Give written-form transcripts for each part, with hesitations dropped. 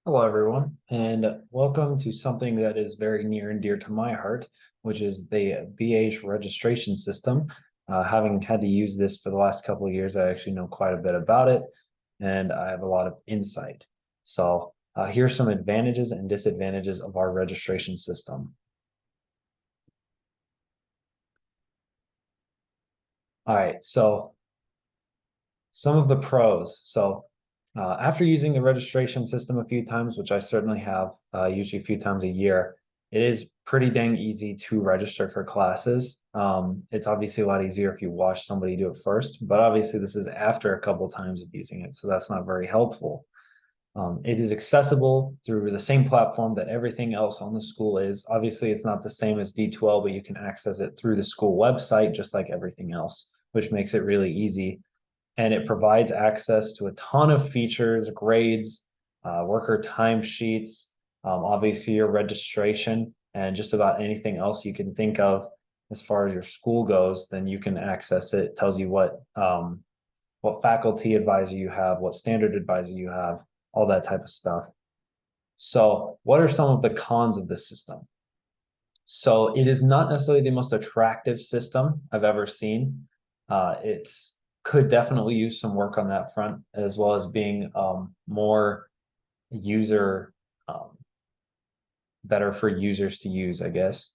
Hello, everyone, and welcome to something that is very near and dear to my heart, which is the BH registration system. Having had to use this for the last couple of years, I actually know quite a bit about it, and I have a lot of insight. So, here's some advantages and disadvantages of our registration system. All right, so some of the pros. After using the registration system a few times, which I certainly have, usually a few times a year, it is pretty dang easy to register for classes. It's obviously a lot easier if you watch somebody do it first, but obviously this is after a couple times of using it, so that's not very helpful. It is accessible through the same platform that everything else on the school is. Obviously, it's not the same as D12, but you can access it through the school website, just like everything else, which makes it really easy, and it provides access to a ton of features, grades, worker timesheets, obviously your registration, and just about anything else you can think of as far as your school goes. Then you can access it. It tells you what faculty advisor you have, what standard advisor you have, all that type of stuff. So, what are some of the cons of this system? So, it is not necessarily the most attractive system I've ever seen. It's could definitely use some work on that front, as well as being more user better for users to use, I guess.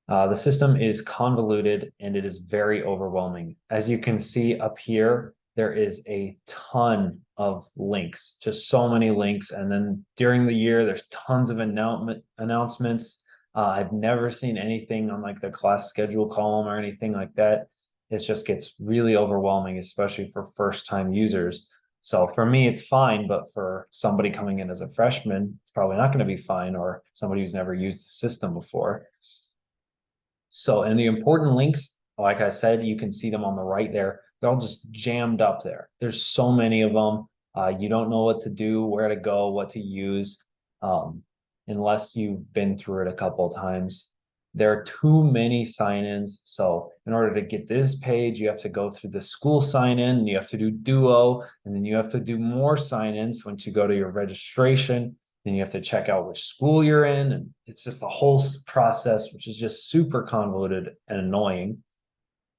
The system is convoluted and it is very overwhelming. As you can see up here, there is a ton of links, just so many links. And then during the year, there's tons of announcements. I've never seen anything on like the class schedule column or anything like that. It just gets really overwhelming, especially for first time users. So for me, it's fine, but for somebody coming in as a freshman, it's probably not going to be fine, or somebody who's never used the system before. So, and the important links, like I said, you can see them on the right there. They're all just jammed up there. There's so many of them. You don't know what to do, where to go, what to use, unless you've been through it a couple of times. There are too many sign-ins. So in order to get this page, you have to go through the school sign-in, you have to do Duo, and then you have to do more sign-ins once you go to your registration. Then you have to check out which school you're in, and it's just a whole process, which is just super convoluted and annoying.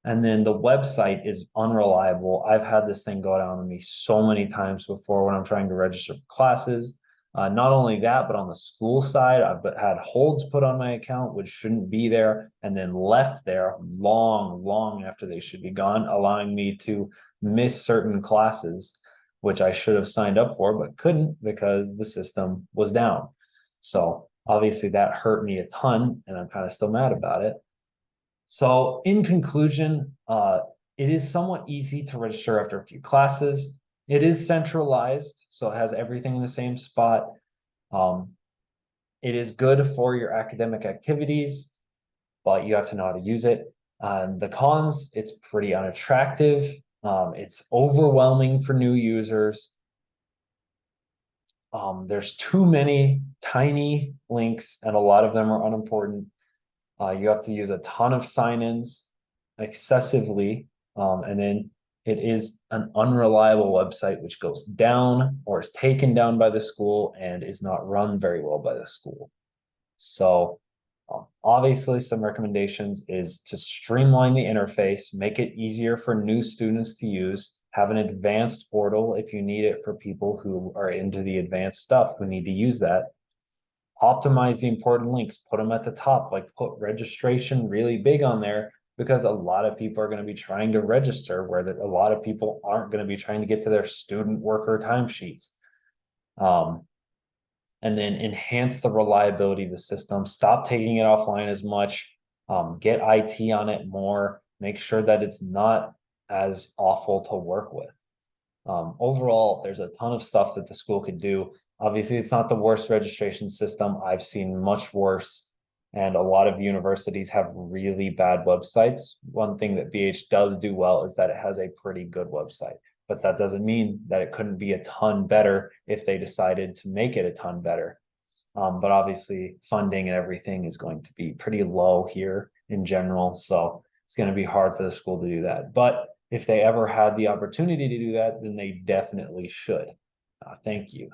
And then the website is unreliable. I've had this thing go down on me so many times before when I'm trying to register for classes. Not only that, but on the school side, I've had holds put on my account, which shouldn't be there, and then left there long after they should be gone, allowing me to miss certain classes, which I should have signed up for, but couldn't because the system was down. So obviously that hurt me a ton, and I'm kind of still mad about it. So, in conclusion, it is somewhat easy to register after a few classes. It is centralized, so it has everything in the same spot. Um, it is good for your academic activities, but you have to know how to use it. The cons, it's pretty unattractive. It's overwhelming for new users. There's too many tiny links, and a lot of them are unimportant. You have to use a ton of sign-ins excessively, and then it is an unreliable website which goes down or is taken down by the school and is not run very well by the school. So obviously some recommendations is to streamline the interface, make it easier for new students to use, have an advanced portal if you need it for people who are into the advanced stuff who need to use that. Optimize the important links, put them at the top, like put registration really big on there, because a lot of people are going to be trying to register where a lot of people aren't going to be trying to get to their student worker timesheets. And then enhance the reliability of the system, stop taking it offline as much, get IT on it more, make sure that it's not as awful to work with. Overall, there's a ton of stuff that the school could do. Obviously, it's not the worst registration system. I've seen much worse, and a lot of universities have really bad websites. One thing that BH does do well is that it has a pretty good website, but that doesn't mean that it couldn't be a ton better if they decided to make it a ton better. But obviously, funding and everything is going to be pretty low here in general. So it's going to be hard for the school to do that. But if they ever had the opportunity to do that, then they definitely should. Thank you.